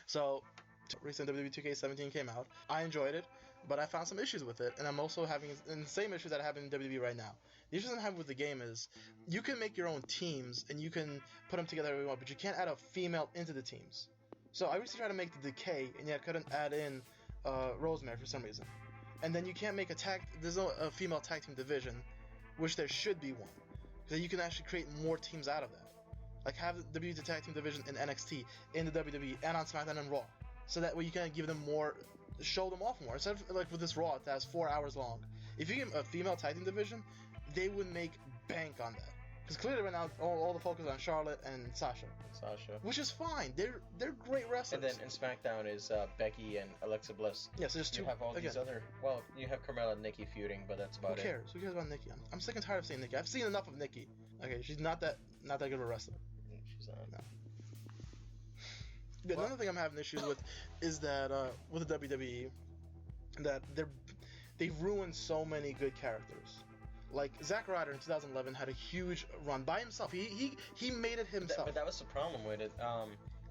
So, recent WWE 2K17 came out. I enjoyed it, but I found some issues with it, and I'm also having the same issues that I have in WWE right now. The issues I'm having with the game is you can make your own teams and you can put them together if you want, but you can't add a female into the teams. So I recently tried to make the Decay, and yet I couldn't add in Rosemary for some reason. And then you can't make there's no female tag team division, which there should be one. So you can actually create more teams out of that. Like have the WWE tag team division in NXT, in the WWE, and on SmackDown and Raw. So that way you can give them more, show them off more. Instead of like with this Raw that's 4 hours long. If you give them a female tag team division, they would make bank on that. Because clearly right now all the focus on Charlotte and Sasha. Which is fine. They're great wrestlers. And then in SmackDown is Becky and Alexa Bliss. Yeah, so there's two. You have all these other. Well, you have Carmella and Nikki feuding, but that's about it. Who cares? Who cares about Nikki? I'm sick and tired of seeing Nikki. I've seen enough of Nikki. Okay, she's not that good of a wrestler. She's not. No. Another thing I'm having issues with is that with the WWE, that they've ruined so many good characters. Like Zack Ryder in 2011 had a huge run by himself. He made it himself. But that was the problem with it.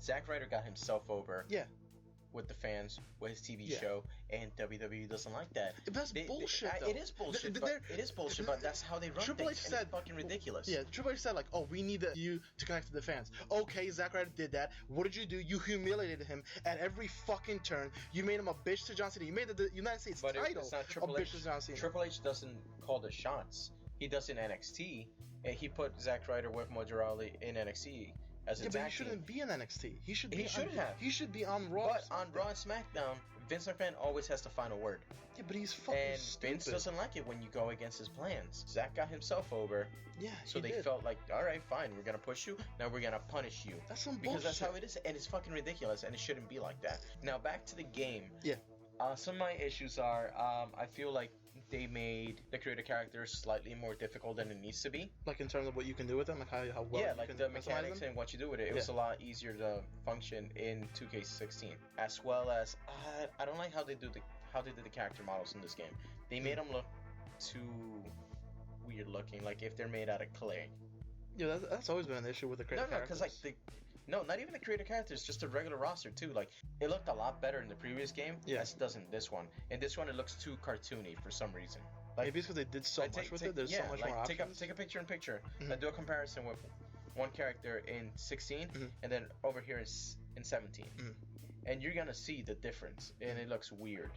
Zack Ryder got himself over. Yeah. With the fans, with his TV show, and WWE doesn't like that. But that's bullshit, though. It is bullshit. It is bullshit, but that's how they run Triple things. H said, it's fucking ridiculous. Yeah, Triple H said like, "Oh, we need you to connect to the fans." Okay, Zack Ryder did that. What did you do? You humiliated him at every fucking turn. You made him a bitch to John Cena. You made the United States title it's not Triple a H. bitch to John Cena. Triple H doesn't call the shots. He does in NXT, and he put Zack Ryder with Mojo Rawley in NXT. But he shouldn't be in NXT. He should be on Raw. But on Raw and SmackDown, Vince McMahon always has the final word. Yeah, but he's fucking stupid. Vince doesn't like it when you go against his plans. Zack got himself over. Yeah, so they felt like, all right, fine, we're gonna push you. Now we're gonna punish you. That's some bullshit. Because that's how it is, and it's fucking ridiculous, and it shouldn't be like that. Now back to the game. Yeah. Some of my issues are, I feel like they made the creator characters slightly more difficult than it needs to be. Like in terms of what you can do with them, like how well. Yeah, you like can the mechanics and what you do with it. It was a lot easier to function in 2K16. As well as, I don't like how they did the character models in this game. They made them look too weird looking, like if they're made out of clay. Yeah, that's always been an issue with the creator characters. Not even the creator characters, just the regular roster too. Like it looked a lot better in the previous game, as it does in this one. In this one, it looks too cartoony for some reason. Like maybe it's because they did so much with it. There's so much more options. Take a picture in picture. Mm-hmm. Do a comparison with one character in 16 and then over here in 17, and you're gonna see the difference, and it looks weird.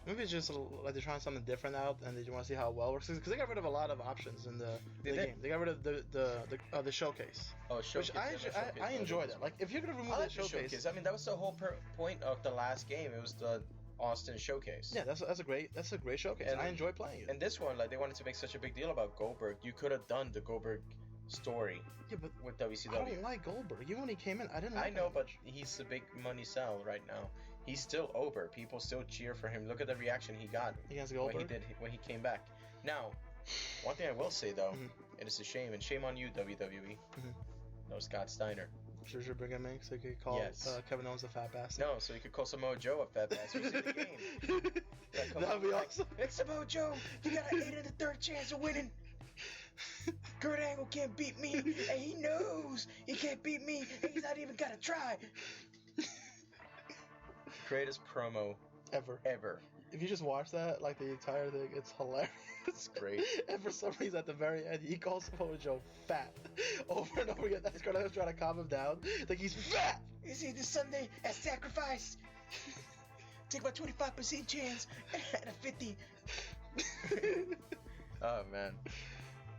Maybe it's just like they're trying something different out, and they just want to see how it well works. Because they got rid of a lot of options in the game. They got rid of the showcase. Oh, showcase! Which I enjoy that. Like if you're gonna remove the showcase, I mean that was the whole point of the last game. It was the Austin showcase. Yeah, that's a great showcase. And I enjoy playing it. And this one, like they wanted to make such a big deal about Goldberg. You could have done the Goldberg story. Yeah, but with WCW. I don't like Goldberg. Even when he came in, I didn't like him. I know, but he's a big money sell right now. He's still over. People still cheer for him. Look at the reaction he got against Goldberg when he came back. Now, one thing I will say though, and it's a shame, and shame on you, WWE. No Scott Steiner. Sure, bring him in so he could call Kevin Owens a fat bastard. No, so he could call Samoa Joe a fat bastard in the game. That'd be awesome. It's Samoa Joe. You got an 8 in the third chance of winning. Kurt Angle can't beat me, and he knows he can't beat me, and he's not even gonna try. Greatest promo ever. If you just watch that, like the entire thing, it's hilarious. It's great. And for some reason, at the very end, he calls Samoa Joe fat over and over again. That's Kurt Angle trying to calm him down. Like he's fat. You see, this Sunday at Sacrifice, take my 25% chance at a 50. Oh man.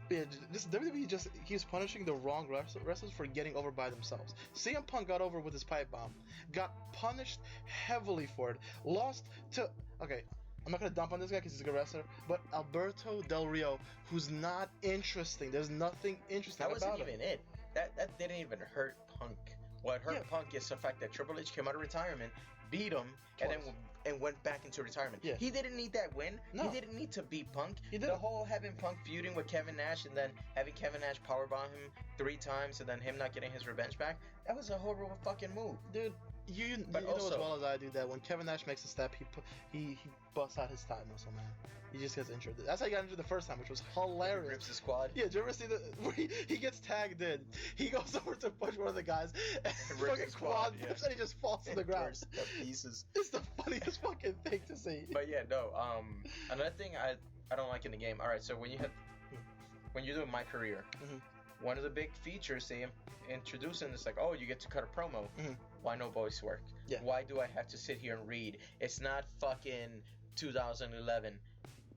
Yeah, this WWE just keeps punishing the wrong wrestlers for getting over by themselves. CM Punk got over with his pipe bomb, got punished heavily for it, lost to... Okay, I'm not going to dump on this guy because he's a good wrestler, but Alberto Del Rio, who's not interesting. There's nothing interesting about him. That wasn't even it. That didn't even hurt Punk. What hurt Punk is the fact that Triple H came out of retirement, beat him, and went back into retirement. Yeah. He didn't need that win. No. He didn't need to beat Punk. The whole having Punk feuding with Kevin Nash and then having Kevin Nash powerbomb him 3 times and then him not getting his revenge back, that was a horrible fucking move. Dude, You But know as also- well as I do that when Kevin Nash makes a step, he busts out his thigh muscle, man. He just gets injured. That's how he got injured the first time, which was He hilarious. rips his quad. Yeah, did you ever see where he gets tagged in? He goes over to push one of the guys, and Rips fucking his quad quad, rips, yeah. and he just falls to the ground. Bursts to pieces. It's the funniest fucking thing to see. But yeah, no. Another thing I don't like in the game. All right, so when you're doing My Career, Mhm. one of the big features they introduce in is like, oh, you get to cut a promo. Mhm. Why no voice work? Yeah. Why do I have to sit here and read? It's not fucking 2011.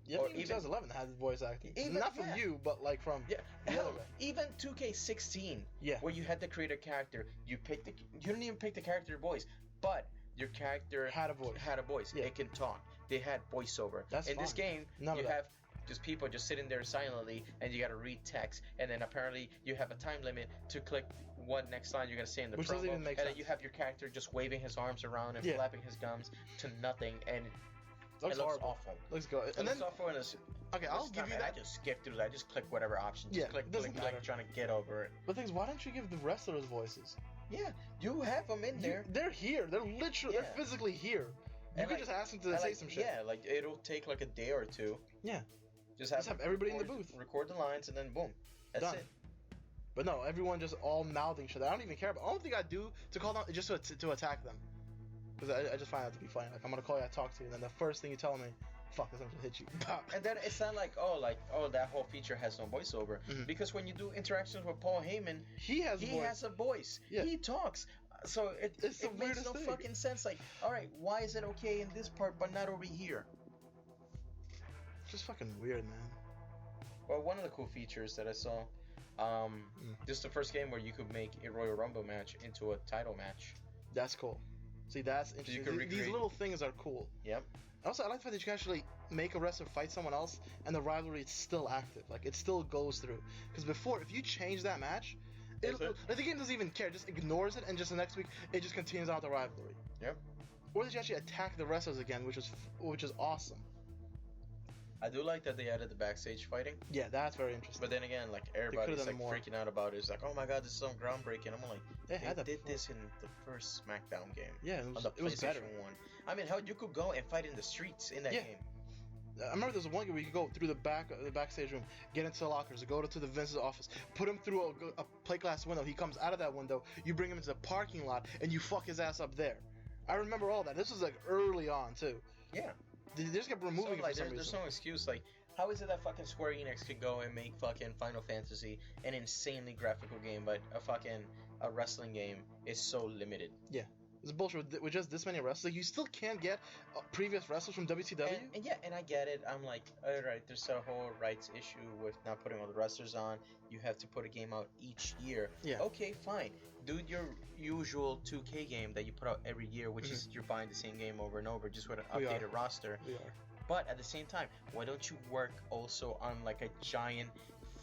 Yeah, Or even even- 2011 had voice acting. Even- Not from yeah. you, but like from Yeah, the hell, other guy. even 2K16, Yeah. where you had to create a character, you didn't even pick the character voice, but your character Had a voice. had a voice. Yeah. It can talk. They had voiceover. That's in this fine. game, None you of that. have just people just sitting there silently, and you gotta read text, and then apparently you have a time limit to click what next line you're gonna say in the Which promo, doesn't even make and sense. then you have your character just waving his arms around and Yeah. flapping his gums to nothing, and Looks it looks horrible. awful. Looks good. It And looks then, awful, and it's okay, I'll this give time, you man, that. I just skip through that. I just click whatever option. Just Yeah, click, it doesn't click, like matter. trying to get over it. But the thing is, why don't you give the wrestlers voices? Yeah, you have them in there. They're here. They're literally, Yeah. they're physically here. You And could like- just ask them to And say like, some shit. Yeah, like it'll take like a day or two. Yeah. Just Just have everybody in the booth. Record the lines, and then boom, that's Done. it. But no, everyone just all mouthing shit. I don't even care about. Only thing I do to call them is just to attack them. Because I just find that to be funny. Like, I'm gonna call you, I talk to you, and then the first thing you tell me, fuck this, I'm gonna hit you. Pow. And then it's not like oh that whole feature has no voiceover, Mhm. because when you do interactions with Paul Heyman, He has he voice. has a voice. Yeah. He talks. So It's the it makes weirdest no thing. fucking sense. Like, all right, why is it okay in this part but not over here? Just fucking weird, man. Well, one of the cool features that I saw, this is the first game where you could make a Royal Rumble match into a title match. That's cool. See, that's interesting. can These recreate- little things are cool. Yep. Also, I like the fact that you can actually make a wrestler fight someone else, and the rivalry is still active. Like, it still goes through. Because before, if you change that match, That's it. like, the game doesn't even care. It just ignores it, and just the next week, it just continues on with the rivalry. Yep. Or that you actually attack the wrestlers again, which is awesome. I do like that they added the backstage fighting, Yeah, that's very interesting. but then again, like could've everybody's done like more. freaking out about it. It's like, oh my god, this is so groundbreaking. I'm like, They had that did before. this in the first SmackDown game. Yeah, On the it was better. PlayStation 1. I mean, hell, you could go and fight in the streets in that Yeah. game. I remember there was one game where you could go through the backstage room, get into the lockers, go to the Vince's office, put him through a plate glass window. He comes out of that window. You bring him into the parking lot, and you fuck his ass up there. I remember all that. This was like early on too. Yeah. They just kept removing it like, for some there's reason. no excuse. Like, how is it that fucking Square Enix could go and make fucking Final Fantasy an insanely graphical game, but a wrestling game is so limited? It's bullshit with just this many wrestlers. Like, you still can't get previous wrestlers from WCW. And yeah, and I get it. I'm like, alright, there's a whole rights issue with not putting all the wrestlers on. You have to put a game out each year. Yeah. Okay, fine. Do your usual 2K game that you put out every year, which is you're buying the same game over and over, just with an We are. updated roster. We are. But at the same time, why don't you work also on like a giant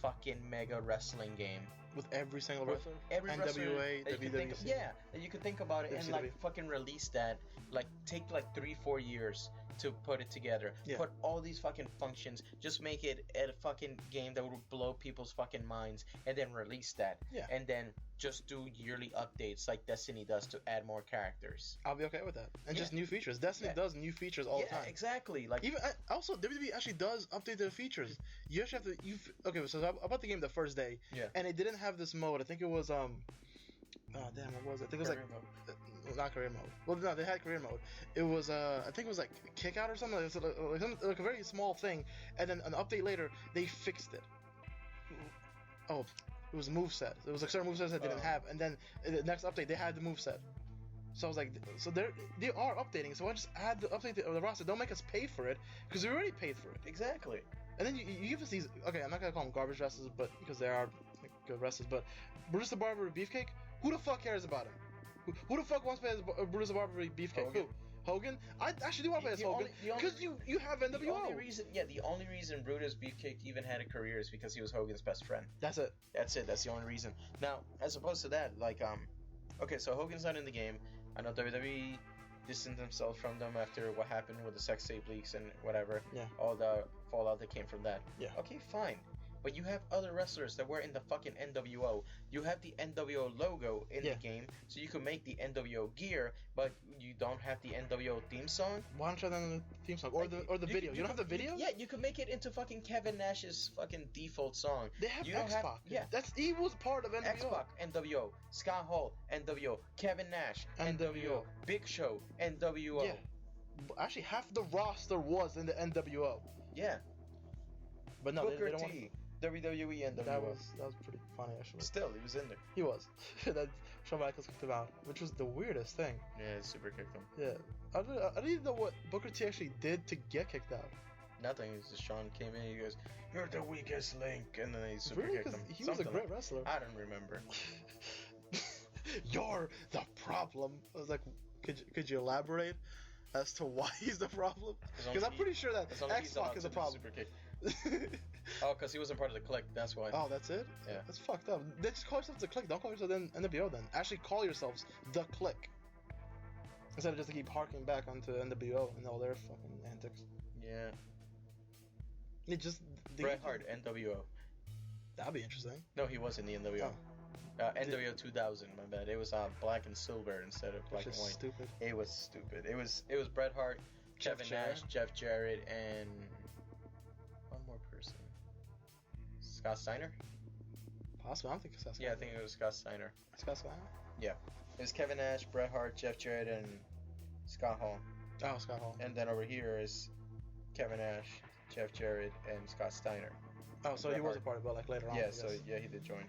fucking mega wrestling game? With every single With wrestler. Every wrestler NWA, that you could think of, WWC. yeah, that you could think about it and WCW. like fucking release that. Like take like 3-4 years to put it together. Yeah. Put all these fucking functions. Just make it a fucking game that would blow people's fucking minds, and then release that. Yeah. And then just do yearly updates like Destiny does to add more characters. I'll be okay with that. And Yeah. just new features. Destiny Yeah. does new features all the time. Exactly. Like Even also, WWE actually does update their features. You actually have to. Okay, so I bought the game the first day, Yeah. and it didn't have this mode. I think it was Oh damn, what was it? I think it was Career not career mode. Well, no, they had career mode. It was I think it was like kick out or something. It was like a very small thing, and then an update later they fixed it. Oh, it was moveset. It was like certain movesets that they didn't Oh. have, and then in the next update they had the moveset. So I was like, so they are updating. So I just add the update to the roster. Don't make us pay for it because we already paid for it. exactly. And then you give us these. Okay, I'm not gonna call them garbage wrestlers, but because they are like, good wrestlers. But Brutus the Barber Beefcake, who the fuck cares about him? Who the fuck wants to play as Brutus the Barber Beefcake? Hogan. Who? Hogan? I actually do want to play as Hogan because you have NWO. The only reason Brutus Beefcake even had a career is because he was Hogan's best friend. That's it. That's it. That's the only reason. Now, as opposed to that, like okay, so Hogan's not in the game. I know WWE distanced themselves from them after what happened with the sex tape leaks and whatever. Yeah. All the fallout that came from that. Yeah. Okay, fine. But you have other wrestlers that were in the fucking NWO. You have the NWO logo in the game, so you can make the NWO gear, but you don't have the NWO theme song. Why don't you have the theme song or the video? You don't have the video? Yeah, you can make it into fucking Kevin Nash's fucking default song. They have X-Pac. He was part of NWO. X-Pac, NWO. Scott Hall, NWO. Kevin Nash, NWO. Big Show, NWO. Yeah. Actually, half the roster was in the NWO. Yeah. But no, Booker they don't T, WWE, NWO. That was pretty funny, actually. Still, he was in there. He was. That Shawn Michaels kicked him out, which was the weirdest thing. Yeah, super kicked him. Yeah. I don't even know what Booker T actually did to get kicked out. Nothing. It's just Shawn came in, he goes, "You're the weakest link," and then he super kicked him. He was a great wrestler. I don't remember. You're the problem. I was like, could you elaborate as to why he's the problem? Because I'm pretty sure that X-Pac is a problem. Super kick. Oh, because he wasn't part of the clique, that's why. Oh, that's it? Yeah. That's fucked up. They just call yourselves the clique. Don't call yourselves NWO then. Actually call yourselves the clique. Instead of just to keep harking back onto NWO and all their fucking antics. Yeah. It just... Bret Hart, NWO. That'd be interesting. No, he was in the NWO. Oh. NWO 2000, my bad. It was black and silver instead of black and white. Stupid. It was stupid. It was Bret Hart, Kevin Nash, Jeff Jarrett, and one more person. Scott Steiner? Possibly. I don't think it's Scott Steiner. Yeah, I think it was Scott Steiner. Scott Steiner? Yeah. It was Kevin Nash, Bret Hart, Jeff Jarrett, and Scott Hall. Oh, Scott Hall. And then over here is Kevin Nash, Jeff Jarrett, and Scott Steiner. Oh, so he was a part of it, but like later on. Yeah, so yeah, he did join.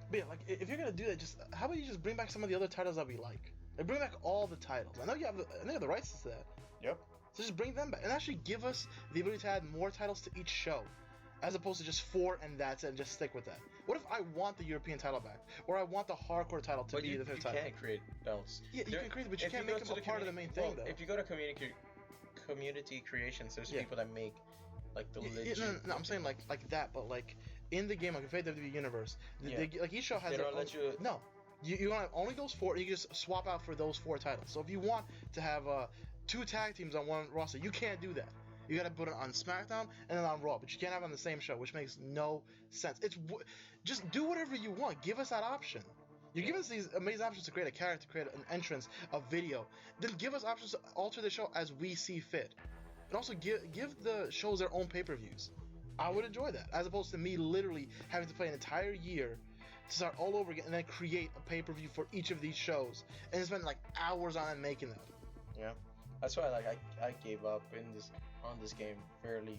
But yeah, like if you're gonna do that, just how about you just bring back some of the other titles that we like? Like bring back all the titles. I know you have the rights to that. Yep. So just bring them back and actually give us the ability to add more titles to each show, as opposed to just 4 and that's it, and just stick with that. What if I want the European title back, or I want the hardcore title to be the third title? You can't create belts. Yeah, you can create it, but you can't make them a part of the main thing, though. If you go to community creations, there's people that make like the legit. No, I'm saying like that, but like in the game, like if WWE Universe, like each show has. They don't let you. No, you want only those 4. And you can just swap out for those 4 titles. So if you want to have 2 tag teams on one roster, you can't do that. You gotta put it on SmackDown and then on Raw, but you can't have it on the same show, which makes no sense. Just do whatever you want. Give us that option. You're giving us these amazing options to create a character, create an entrance, a video. Then give us options to alter the show as we see fit. And also give the shows their own pay-per-views. I would enjoy that, as opposed to me literally having to play an entire year to start all over again and then create a pay-per-view for each of these shows and spend like hours on it making that. Yeah, that's why I gave up on this game fairly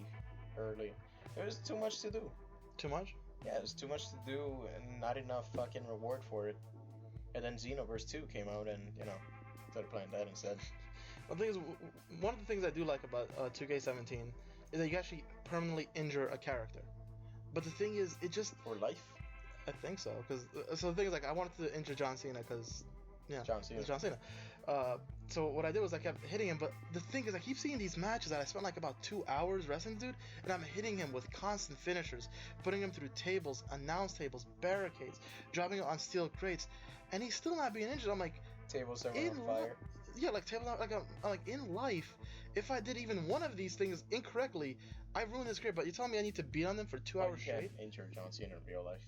early. There was too much to do. Too much? Yeah, there's too much to do and not enough fucking reward for it. And then Xenoverse 2 came out, and started playing that instead. Well, the thing is, one of the things I do like about 2K17 is that you can actually permanently injure a character. But the thing is, it just... For life? I think so. So the thing is, like, I wanted to injure John Cena because... Yeah, John Cena. So what I did was I kept hitting him, but the thing is I keep seeing these matches that I spent like about 2 hours wrestling dude, and I'm hitting him with constant finishers, putting him through tables, announce tables, barricades, dropping him on steel crates, and he's still not being injured. I'm like... Tables are on fire. Yeah, like tables, like in life, if I did even one of these things incorrectly, I ruined his career, but you're telling me I need to beat on them for 2 hours straight? You can't injure John Cena in real life.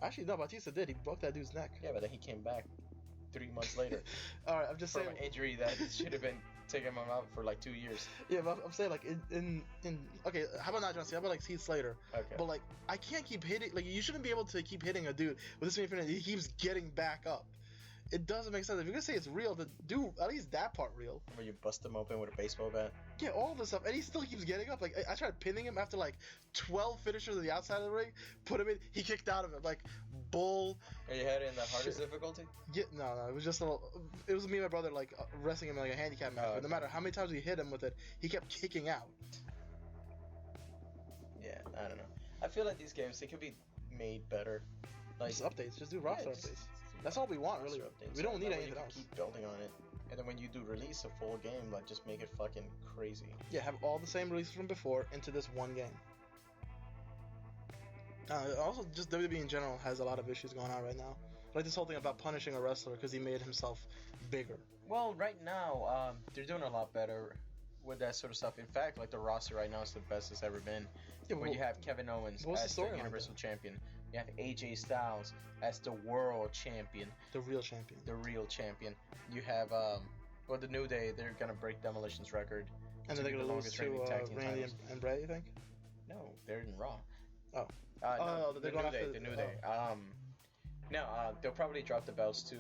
Actually, no, Batista did. He broke that dude's neck. Yeah, but then he came back 3 months later. Alright, I'm just saying... From an injury that should have been taking him out for like 2 years. Yeah, but I'm saying like in okay, how about not John Cena? How about like Heath Slater? Okay. But like, I can't keep hitting... Like, you shouldn't be able to keep hitting a dude with this many fingers. He keeps getting back up. It doesn't make sense. If you're gonna say it's real, then do at least that part real. Where you bust him open with a baseball bat. Yeah, all this stuff, and he still keeps getting up. Like I tried pinning him after like 12 finishers on the outside of the ring, put him in, he kicked out of it. Like bull. And you had it in the hardest difficulty? Yeah, no, it was just a little. It was me and my brother like wrestling him in like a handicap match. But no matter how many times we hit him with it, he kept kicking out. Yeah, I don't know. I feel like these games, they could be made better. Like just updates, just do roster updates. That's all we want, really. We don't need anything else. Keep building on it, and then when you do release a full game, like just make it fucking crazy. Yeah, have all the same releases from before into this one game. Also, just WWE in general has a lot of issues going on right now. Like this whole thing about punishing a wrestler because he made himself bigger. Well, right now, they're doing a lot better with that sort of stuff. In fact, like the roster right now is the best it's ever been. Yeah, where you have Kevin Owens as the Universal Champion. You have AJ Styles as the World Champion. The real champion. The real champion. You have the New Day. They're gonna break Demolition's record. And then they're gonna lose to Randy and Bray. You think? No, they're in Raw. Oh. No, they're going after the New Day. No, they'll probably drop the belts to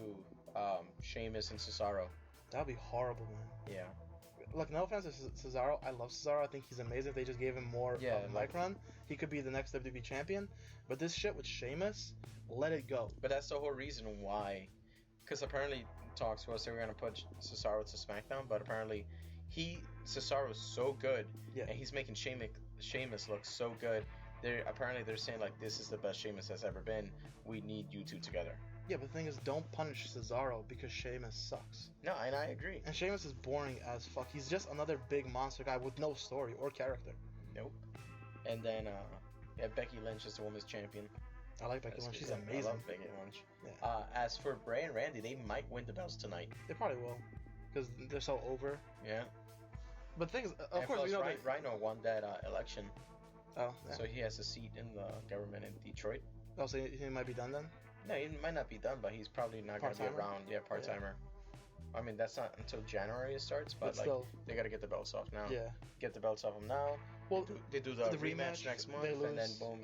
Sheamus and Cesaro. That'd be horrible, man. Yeah. Look, no offense to Cesaro. I love Cesaro. I think he's amazing. If they just gave him more of a mic run, he could be the next WWE champion. But this shit with Sheamus, let it go. But that's the whole reason why. Because apparently talks was they were going to put Cesaro to SmackDown, but apparently Cesaro is so good, and he's making Sheamus look so good. Apparently they're saying, like, this is the best Sheamus has ever been. We need you two together. Yeah, but the thing is, don't punish Cesaro because Sheamus sucks. No, and I agree. And Sheamus is boring as fuck. He's just another big monster guy with no story or character. Nope. And then, Becky Lynch is the women's champion. I like Becky Lynch. She's amazing. I love Becky Lynch. Yeah. As for Bray and Randy, they might win the belts tonight. They probably will, because they're so over. Yeah. But the thing is, of course, we know Rhino won that election. Oh, yeah. So he has a seat in the government in Detroit. Oh, so he might be done then? No, he might not be done, but he's probably not going to be around. Yeah, part-timer. Yeah. I mean, that's not until January it starts, but still, they got to get the belts off now. Yeah. Get the belts off him now. Well, they do the rematch next month, and then boom.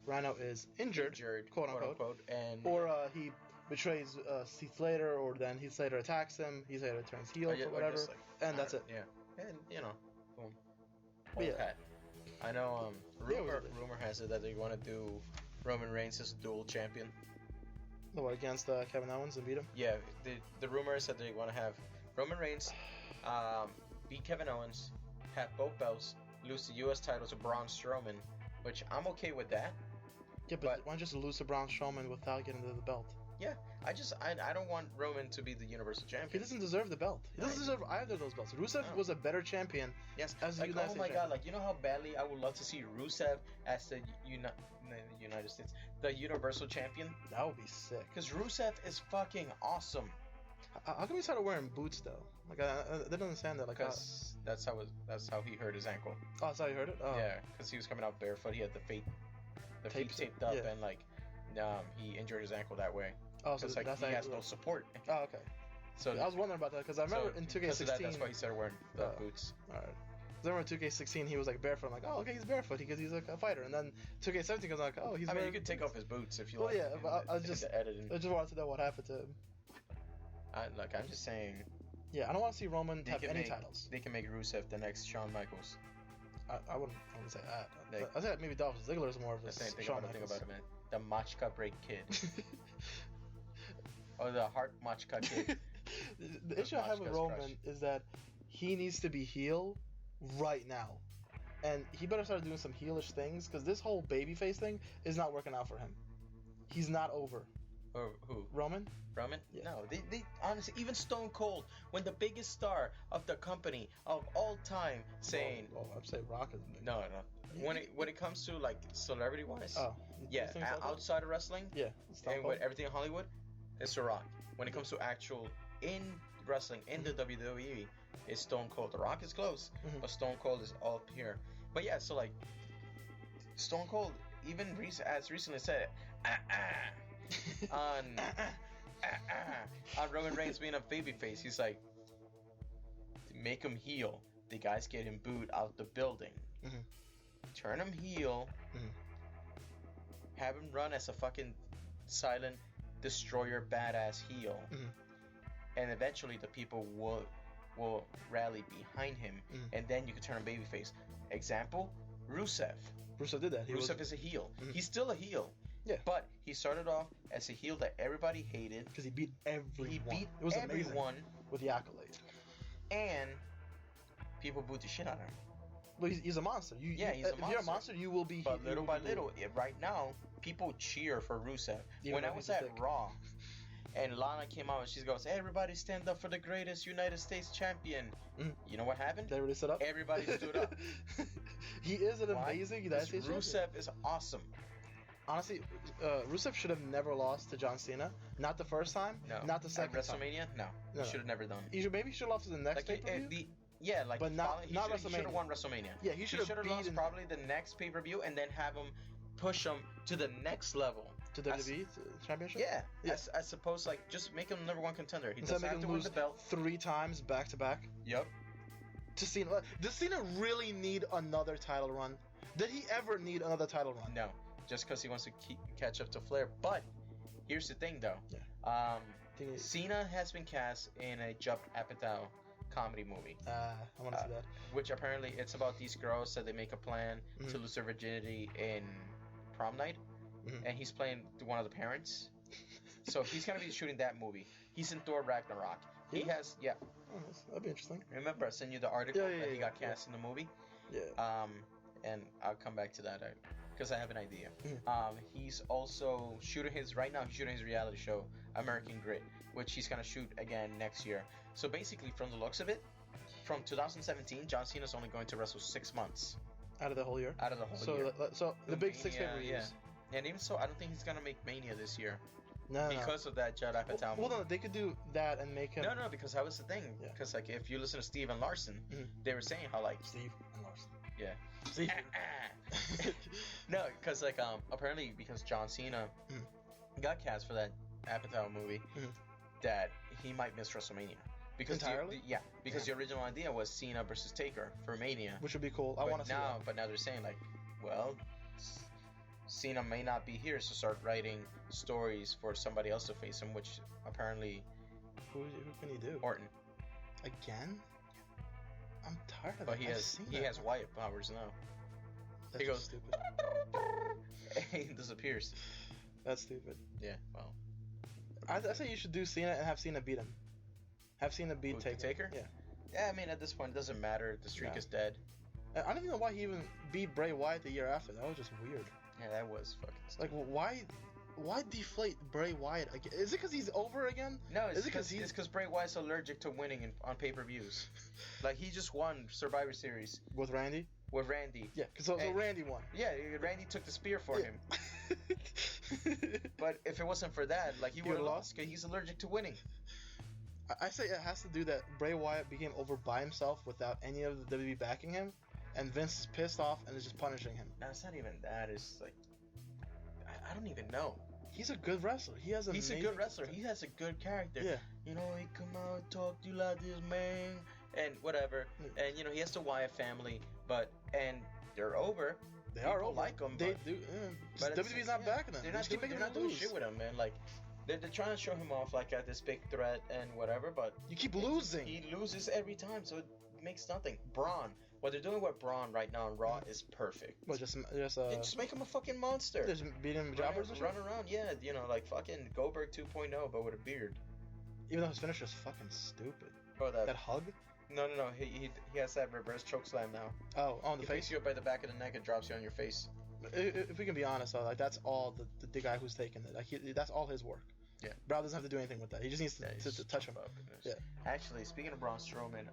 Rhino is injured, quote unquote, or he betrays Heath Slater, or then Heath Slater attacks him. Heath Slater turns heel or whatever, and that's it. Yeah, and boom. But yeah. I know. Rumor has it that they want to do Roman Reigns as dual champion. What, against Kevin Owens and beat him? Yeah, the rumor is that they want to have Roman Reigns beat Kevin Owens, have both belts, lose the U.S. title to Braun Strowman, which I'm okay with that. Yeah, but why not just lose to Braun Strowman without getting the belt? Yeah, I don't want Roman to be the Universal Champion. He doesn't deserve the belt. He doesn't deserve either of those belts. Rusev was a better champion. Yes. As like, oh my God, like, you know how badly I would love to see Rusev as the United States, the Universal Champion? That would be sick. Because Rusev is fucking awesome. How come he started wearing boots though? Like I didn't understand that. Like, because that's how he hurt his ankle. Oh, that's how he hurt it. Oh. Yeah, because he was coming out barefoot. He had the feet taped up, and like, he injured his ankle that way. Oh, so like, he has no support. Oh, okay. So I was wondering about that because I remember in 2K16. That's why he started wearing the boots. All right. I remember 2K16 he was like barefoot. I'm like, oh, okay, he's barefoot because he's like a fighter. And then 2K17 goes like, oh, he's. I mean, you could take off his boots if you like. Yeah, but I just wanted to know what happened to him. I'm just saying. Yeah, I don't want to see Roman have any titles. They can make Rusev the next Shawn Michaels. I wouldn't say that. I think maybe Dolph Ziggler is more of a Shawn Michaels. Think about it, man. The Machka Break Kid. Or the Heart Machka Kid. The issue I have with Roman is that he needs to be heel right now. And he better start doing some heelish things, because this whole babyface thing is not working out for him. He's not over. Or who? Roman? Yeah. No, they honestly, even Stone Cold, when the biggest star of the company of all time saying... I'd say Rock is big. No. When it comes to, like, celebrity-wise, outside of wrestling, and with everything in Hollywood, it's The Rock. When it comes to actual in wrestling, in the WWE, it's Stone Cold. The Rock is close, but Stone Cold is all up here. But yeah, so like, Stone Cold, even as recently said, on Roman Reigns being a babyface, he's like, make him heel. The guys get him booed out the building. Turn him heel. Have him run as a fucking silent destroyer badass heel. And eventually the people will rally behind him, and then you can turn him babyface. Example, Rusev. Rusev did that. Rusev is a heel. He's still a heel. Yeah. But he started off as a heel that everybody hated. Because he beat everyone. It was everyone amazing. With the accolade. And people booed the shit out of him. Well, he's a monster. He's a monster. If you're a monster, you will be... But little by little, right now, people cheer for Rusev. When I was at Raw, and Lana came out and she goes, everybody stand up for the greatest United States champion. You know what happened? Everybody stood up? Everybody stood up. He is an amazing United States champion. Rusev is awesome. Honestly, Rusev should have never lost to John Cena. Not the first time. No. Not the second WrestleMania? time. No. He should have never done. Maybe he should have lost to the next pay-per-view. Yeah, like but not he should WrestleMania. have won WrestleMania. Yeah, he should have lost probably the next pay-per-view and then have him push him to the next level. To WWE championship. Yeah. I suppose like just make him #1 contender. He doesn't have to win the belt 3 times back to back. Yep. To Cena, does Cena really need another title run? Did he ever need another title run? No, just because he wants to catch up to Flair. But here's the thing, though. Yeah. Cena has been cast in a Judd Apatow comedy movie. I want to see that. Which apparently it's about these girls that they make a plan to lose their virginity in prom night, and he's playing one of the parents. So he's gonna be shooting that movie. He's in Thor Ragnarok. He has Oh, that'd be interesting. Remember, I sent you the article that he got cast in the movie. Yeah. And I'll come back to that because I have an idea. He's also shooting his reality show, American Grit, which he's gonna shoot again next year. So basically, from the looks of it, from 2017, John Cena's only going to wrestle 6 months. Out of the whole year. So the big Mania, 6 pay-per-views. Yeah. And even so, I don't think he's gonna make Mania this year. No, because of that Judd Apatow movie. Well, no, they could do that and make him. No, because that was the thing. Because like if you listen to Steve and Larson, they were saying how like Steve and Larson. Yeah. Steve. No, because like apparently because John Cena got cast for that Apatow movie, that he might miss WrestleMania. Because entirely? Because the original idea was Cena versus Taker for Mania, which would be cool. I want to see that. But now they're saying like, well, Cena may not be here, so start writing stories for somebody else to face him, which apparently... Who can he do? Orton. Again? I'm tired of it. But he has Wyatt powers now. That's he goes... stupid. He disappears. That's stupid. Yeah, well... I say you should do Cena and have Cena beat him. Have Cena beat Taker? Yeah. Yeah, I mean, at this point, it doesn't matter. The streak is dead. I don't even know why he even beat Bray Wyatt the year after. That was just weird. Yeah, that was fucking stupid. Like, why deflate Bray Wyatt again? Is it because he's over again? No, it's because Bray Wyatt's allergic to winning on pay-per-views. Like, he just won Survivor Series. With Randy? With Randy. Yeah, so Randy won. Yeah, Randy took the spear for him. But if it wasn't for that, like, he would have lost because he's allergic to winning. I say it has to do that Bray Wyatt became over by himself without any of the WWE backing him, and Vince is pissed off and is just punishing him. No, it's not even that. It's like, I don't even know. He's a good wrestler. He's a good wrestler. He has a good character. Yeah. You know, he come out, talk to you like this, man, and whatever. And, you know, he has the Wyatt family, and they're over. They are over. Like him. They do. But WWE's not backing them. They're not doing shit with him, man. Like, they're trying to show him off like this big threat and whatever, but you keep losing. He loses every time, so it makes nothing. Braun, what they're doing with Braun right now on Raw is perfect. Well, just make him a fucking monster. Just beat him jobbers and shit? Run around, yeah, you know, like fucking Goldberg 2.0, but with a beard. Even though his finisher is fucking stupid. Oh, that hug? No, he has that reverse chokeslam now. Oh, on the face? He picks you up by the back of the neck and drops you on your face. If we can be honest, though, like that's all the guy who's taking it. Like that's all his work. Yeah. Braun doesn't have to do anything with that. He just needs to touch him. Up. Yeah. Actually, speaking of Braun Strowman,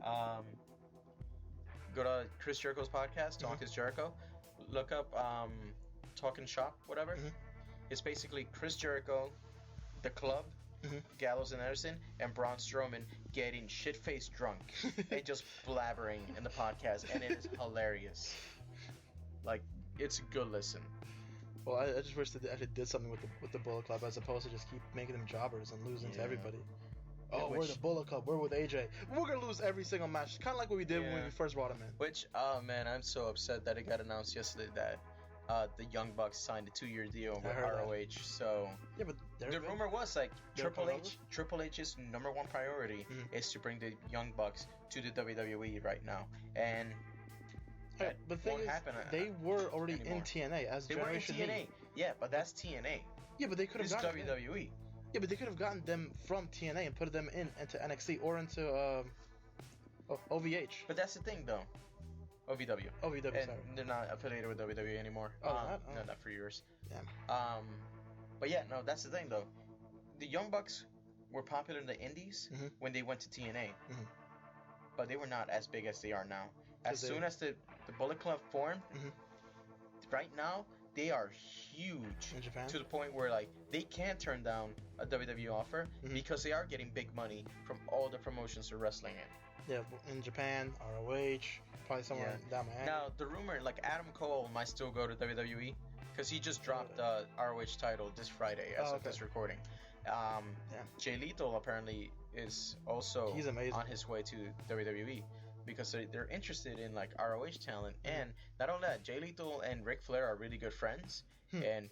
go to Chris Jericho's podcast, Talk is Jericho. Look up Talking Shop, whatever. It's basically Chris Jericho, The Club, Gallows and Anderson, and Braun Strowman getting shit-faced drunk and just blabbering in the podcast, and it is hilarious. Like, it's a good listen. Well, I just wish that they actually did something with the Bullet Club as opposed to just keep making them jobbers and losing to everybody. We're the Bullet Club. We're with AJ. We're gonna lose every single match, kind of like what we did when we first brought him in. Which, oh man, I'm so upset that it got announced yesterday that the Young Bucks signed a 2-year deal with ROH. So yeah, but the rumor was like Triple H's #1 priority is to bring the Young Bucks to the WWE right now, and but the thing is, they were already in TNA as Generation TNA. Yeah, but that's TNA. Yeah, but they could have gotten WWE. Yeah, but they could have gotten them from TNA and put them into NXT or into OVH. But that's the thing, though. OVW. And sorry. They're not affiliated with WWE anymore. Oh, no, not for years. Yeah. But yeah, no, that's the thing, though. The Young Bucks were popular in the Indies when they went to TNA. But they were not as big as they are now. As soon as the Bullet Club formed, right now, they are huge in Japan? To the point where like they can't turn down a WWE offer because they are getting big money from all the promotions they're wrestling in. Yeah, in Japan, ROH, probably somewhere down Miami. Now, the rumor, like, Adam Cole might still go to WWE, because he just dropped the ROH title this Friday as of this recording. Jay Lethal apparently is also on his way to WWE, because they're interested in, like, ROH talent. And not only that, Jay Lethal and Ric Flair are really good friends, and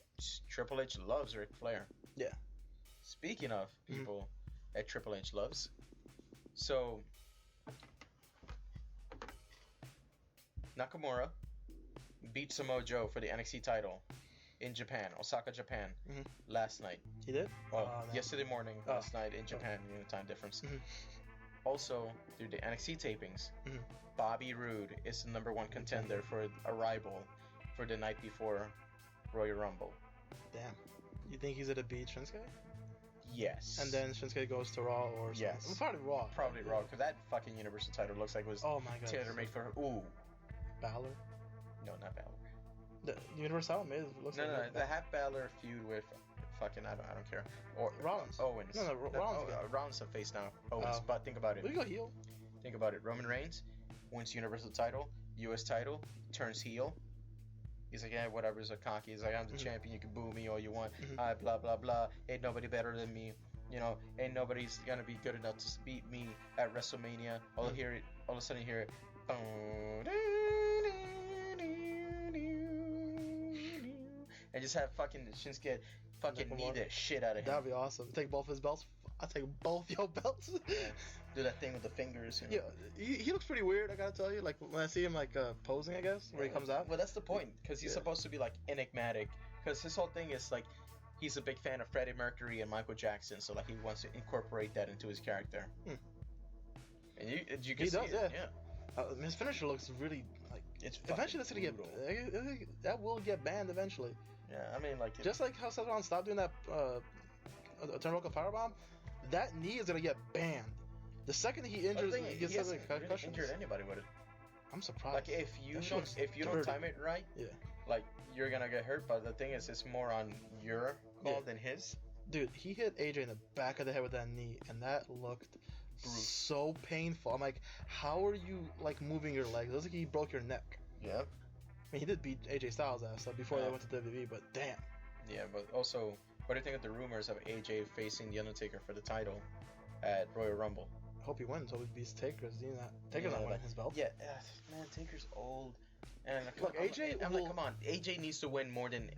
Triple H loves Ric Flair. Yeah. Speaking of people that Triple H loves, so Nakamura beat Samoa Joe for the NXT title in Japan, Osaka, Japan, last night. He did? Yesterday morning, last night in Japan, time difference. Also, through the NXT tapings, Bobby Roode is the #1 contender for a rival for the night before Royal Rumble. Damn. You think he's gonna beat Shinsuke? Yes. And then Shinsuke goes to Raw or something? Yes. Probably Raw. Probably Raw, because that fucking Universal title looks like it was tailor-made for her. Ooh. Balor? No, not Balor. The Universal made it looks like... No, the half Balor feud with fucking, I don't care. Or Rollins. Owens. No, Rollins. Rollins is face now. Owens. But think about it. We go heel. Think about it. Roman Reigns wins Universal title, US title, turns heel. He's like, yeah, whatever, he's a cocky. He's like, I'm the champion, you can boo me all you want. Blah, blah, blah. Ain't nobody better than me. You know, ain't nobody's gonna be good enough to beat me at WrestleMania. All of a sudden you hear it. And just have fucking Shinsuke fucking knee the shit out of him. That'd be awesome. Take both his belts. I'll take both your belts. Do that thing with the fingers. You know? Yeah, he looks pretty weird, I gotta tell you. Like, when I see him, like, posing, I guess, where he comes out. Well, that's the point, because he's supposed to be, like, enigmatic. Because his whole thing is, like, he's a big fan of Freddie Mercury and Michael Jackson, so, like, he wants to incorporate that into his character. And you can see it. Yeah. His finisher looks really, like... It's eventually that's gonna get... That will get banned eventually. Yeah, I mean, like... Just like how Seth Rollins stopped doing that turnbuckle powerbomb, that knee is gonna get banned. The second he injures, he gets something concussion. Injured anybody with it. I'm surprised. Like if you don't time it right, like you're gonna get hurt. But the thing is, it's more on your call than his. Dude, he hit AJ in the back of the head with that knee, and that looked so painful. I'm like, how are you like moving your legs? It looks like he broke your neck. Yeah. I mean, he did beat AJ Styles ass before they went to WWE, but damn. Yeah, but also, what do you think of the rumors of AJ facing The Undertaker for the title at Royal Rumble? Hope he wins. Hope he beats Taker. Taker's not winning his belt. Yeah, man, Taker's old. And look, AJ. I'm like, come on, AJ needs to win more than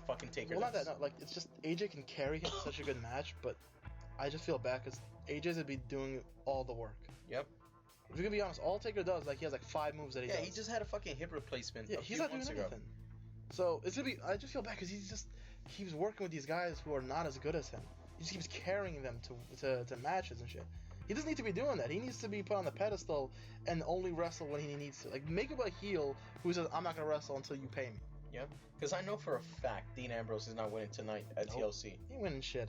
fucking Taker. Well, not that. No, like it's just AJ can carry him such a good match, but I just feel bad because AJ's gonna be doing all the work. Yep. If you can be honest, all Taker does, like he has like 5 moves that he does. Yeah, he just had a fucking hip replacement. Yeah, he's not doing anything. So it's gonna be. I just feel bad because he's working with these guys who are not as good as him. He just keeps carrying them to matches and shit. He doesn't need to be doing that. He needs to be put on the pedestal and only wrestle when he needs to. Like, make him a heel who says, I'm not going to wrestle until you pay me. Yep. Because I know for a fact Dean Ambrose is not winning tonight at TLC. He ain't winning shit.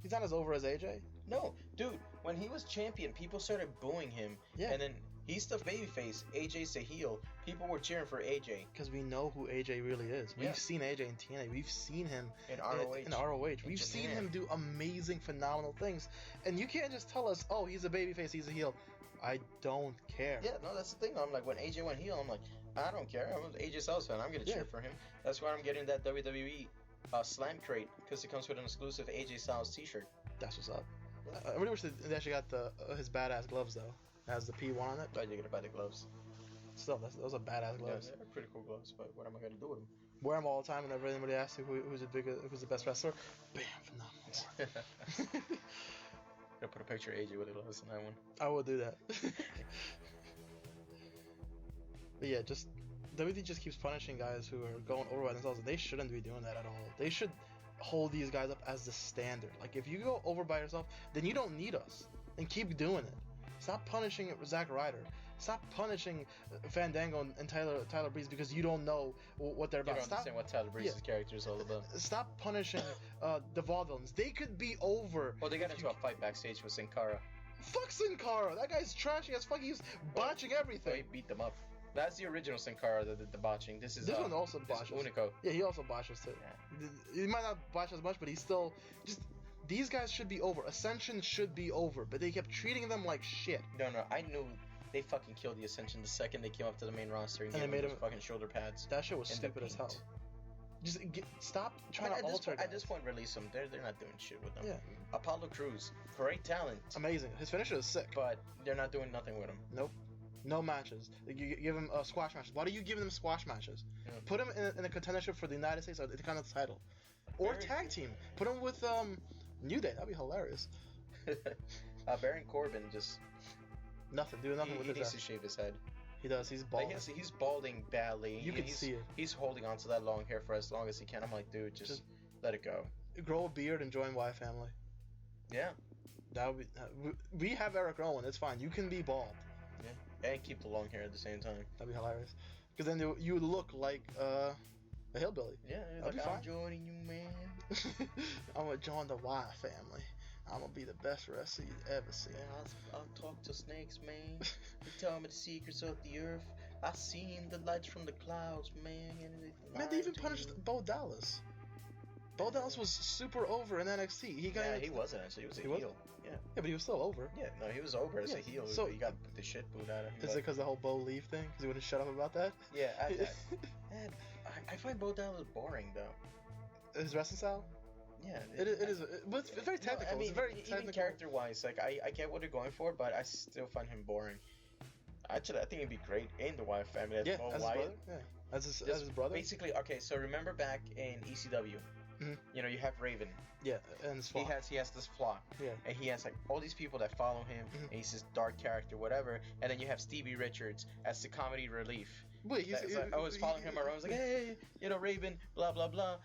He's not as over as AJ. No. Dude, when he was champion, people started booing him. Yeah. And then he's the babyface. AJ's the heel. People were cheering for AJ. Because we know who AJ really is. We've seen AJ in TNA. We've seen him in ROH. We've seen him do amazing, phenomenal things. And you can't just tell us, oh, he's a babyface, he's a heel. I don't care. Yeah, no, that's the thing. I'm like, when AJ went heel, I'm like, I don't care. I'm an AJ Styles fan. I'm going to cheer for him. That's why I'm getting that WWE Slam crate, because it comes with an exclusive AJ Styles t-shirt. That's what's up. I really wish they actually got his badass gloves, though. It has the P1 on it. But you're going to buy the gloves. Still, those are badass gloves. Yeah, they're pretty cool gloves, but what am I going to do with them? Wear them all the time whenever anybody asks you who's the best wrestler. Bam, phenomenal. I'll put a picture of AJ with the gloves on that one. I will do that. But yeah, just WWE just keeps punishing guys who are going over by themselves, and they shouldn't be doing that at all. They should hold these guys up as the standard. Like, if you go over by yourself, then you don't need us, and keep doing it. Stop punishing Zack Ryder. Stop punishing Fandango and Tyler Breeze because you don't know what they're about. You don't understand what Tyler Breeze's character is all about. Stop punishing the Vaudevillains. They could be over. Well, they got into a fight backstage with Sin Cara. Fuck Sin Cara. That guy's trashy as fuck. He's botching everything. He beat them up. That's the original Sin Cara that did the botching. This one also botches. Unico. Yeah, he also botches too. Yeah. He might not botch as much, but he's still just These guys should be over. Ascension should be over, but they kept treating them like shit. No, I knew they fucking killed the Ascension the second they came up to the main roster and they gave made them those fucking shoulder pads. That shit was stupid as hell. Just stop trying to alter guys. At this point, release them. They're not doing shit with them. Yeah. Apollo Crews, great talent. Amazing. His finisher is sick. But they're not doing nothing with him. Nope. No matches. You give him squash matches. Why do you give them squash matches? Yeah. Put him in a contendership for the United States or the Intercontinental title. Or tag team. Put him with New Day. That'd be hilarious. Baron Corbin just... Nothing. Doing nothing with his He needs to shave his head. He does. He's balding. Like, he's balding badly. You can see it. He's holding on to that long hair for as long as he can. I'm like, dude, just let it go. Grow a beard and join Y Family. Yeah. That would be. We have Eric Rowan. It's fine. You can be bald. Yeah. And keep the long hair at the same time. That'd be hilarious. Because then you would look like a hillbilly. Yeah. That'd be fine. I'm joining you, man. I'm gonna join the Y Family. I'm gonna be the best wrestler you've ever seen. Yeah, I'll talk to snakes, man. They tell me the secrets of the earth. I seen the lights from the clouds, man. Man, they even punished Bo Dallas. Bo Dallas was super over in NXT. He wasn't actually. He was a heel. Yeah, but he was still over. Yeah, no, he was over as a heel. So he got the shit booed out of him. Is it because the whole Bo leave thing? Because he wouldn't shut up about that? Yeah, I find Bo Dallas boring though. His wrestling style? Yeah, it is. But it's very technical. I mean, it's very technical. Even character-wise, like I get what they're going for, but I still find him boring. Actually, I think it'd be great in the Wyatt family. As his brother. Yeah, as his brother. Basically, okay. So remember back in ECW, you know, you have Raven. Yeah, and his flock. He has this flock. Yeah. And he has like all these people that follow him, and he's this dark character, whatever. And then you have Stevie Richards as the comedy relief. Wait, I was following him around. I was like, hey, you know, Raven, blah blah blah.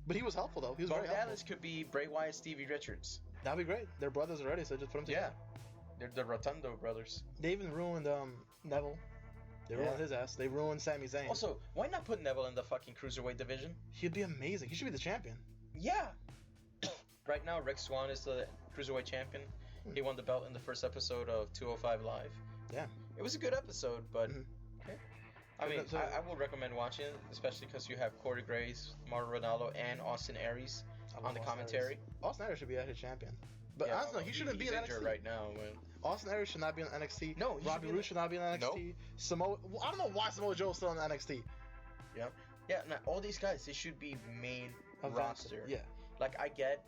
But he was helpful though. He was Bo very helpful. Dallas could be Bray Wyatt, Stevie Richards. That'd be great. They're brothers already, so just put them together. Yeah. They're the Rotundo brothers. They even ruined Neville. They ruined his ass. They ruined Sami Zayn. Also, why not put Neville in the fucking cruiserweight division? He'd be amazing. He should be the champion. Yeah. Right now, Rick Swann is the cruiserweight champion. He won the belt in the first episode of 205 Live. Yeah. It was a good episode, but I mean, I will recommend watching it, especially because you have Corey Graves, Mauro Ranallo, and Austin Aries on the commentary. Austin Aries should be actually champion. But honestly, he shouldn't be in NXT right now, man. Austin Aries should not be in NXT. No, Robbie Roode should not be in NXT. Nope. I don't know why Samoa Joe's still in NXT. Yep. Yeah, now all these guys, they should be main roster. Yeah. Like, I get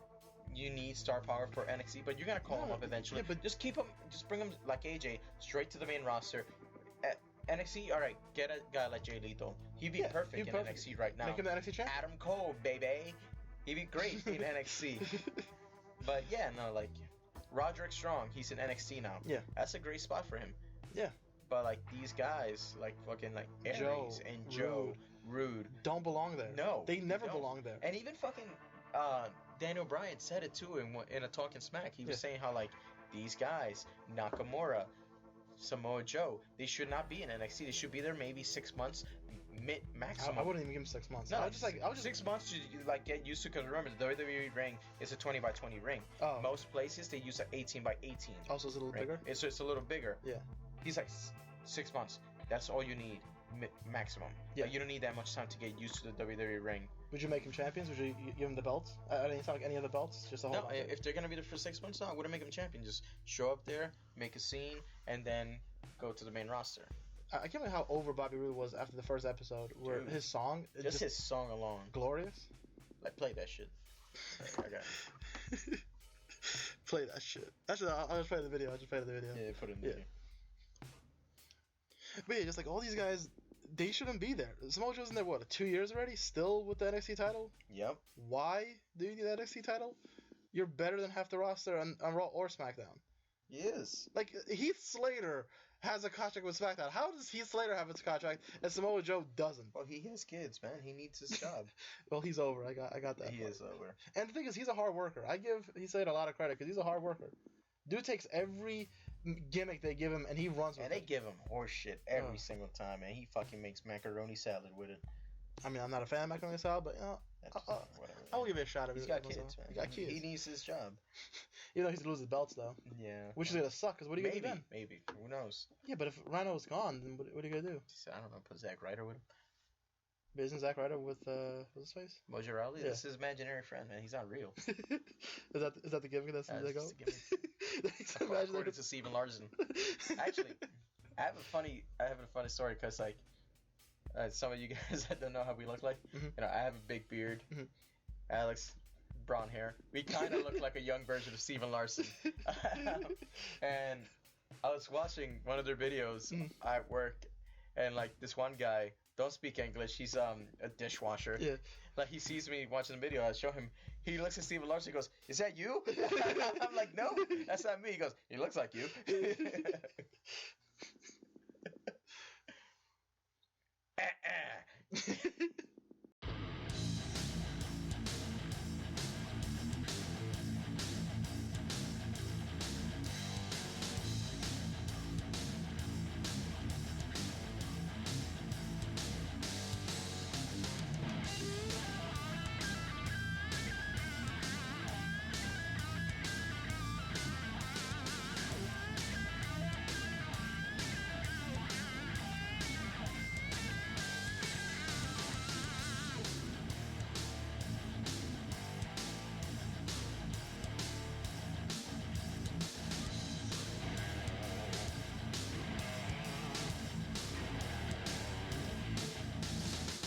you need star power for NXT, but you're gonna call them up eventually. Yeah, but just bring them like AJ straight to the main roster. At NXT, all right, get a guy like Jay Lethal. He'd be perfect in NXT right now. Make him the NXT champion. Adam Cole, baby. He'd be great in NXT. But yeah, no, like Roderick Strong, he's in NXT now. Yeah, that's a great spot for him. Yeah. But like these guys, like fucking like Aries and Joe, Rude, don't belong there. No, they never belong there. And even fucking Daniel Bryan said it too in a Talking Smack. He was saying how like these guys, Nakamura, Samoa Joe, they should not be in NXT. They should be there maybe 6 months, maximum. I wouldn't even give him 6 months. No, I was just 6 months to like get used to. Because remember, the WWE ring is a 20x20 ring. Oh. Most places they use an 18x18. Also, it's a little bigger. It's a little bigger. Yeah. He's like 6 months. That's all you need, maximum. Yeah. Like, you don't need that much time to get used to the WWE ring. Would you make him champions? Would you give him the belts? I didn't talk any of the belts. Just a whole. No, if they're gonna be there for 6 months, no, I wouldn't make him champion. Just show up there, make a scene, and then go to the main roster. I can't believe how over Bobby Roode was after the first episode, where his song, just his song alone, glorious. Like, play that shit. Play that shit. Actually, I'll just play the video. Yeah, put it in the video. But yeah, just like all these guys, they shouldn't be there. Samoa Joe's in there, what, 2 years already? Still with the NXT title? Yep. Why do you need the NXT title? You're better than half the roster on Raw or SmackDown. He is. Like, Heath Slater has a contract with SmackDown. How does Heath Slater have his contract and Samoa Joe doesn't? Well, he has kids, man. He needs his job. Well, he's over. I got that. He is over. And the thing is, he's a hard worker. I give Heath Slater a lot of credit because he's a hard worker. Dude takes every gimmick they give him and he runs with it. And they give him horse shit every single time, man. He fucking makes macaroni salad with it. I mean, I'm not a fan of macaroni salad, but whatever. I'll give it a shot. He's got kids, man. He got kids. He needs his job. He's going to lose his belts, though. Yeah. Which is going to suck, because what are you going to do then? Maybe. Who knows? Yeah, but if Rhino's gone, then what are you going to do? I don't know. Put Zack Ryder with him. Based on Zack Ryder with what's his face? Mojo Rawley? Yeah. This is imaginary friend, man. He's not real. Is that the gimmick that's That's they go? just a gimmick. According to Steven Larson. Actually, I have a funny story because like some of you guys that don't know how we look like. Mm-hmm. You know, I have a big beard. Mm-hmm. Alex, brown hair. We kind of look like a young version of Steven Larson. And I was watching one of their videos at work, and like this one guy don't speak English. He's a dishwasher. Yeah. Like he sees me watching the video. I show him. He looks at Steven Larson. He goes, "Is that you?" I'm like, "No, that's not me." He goes, "He looks like you."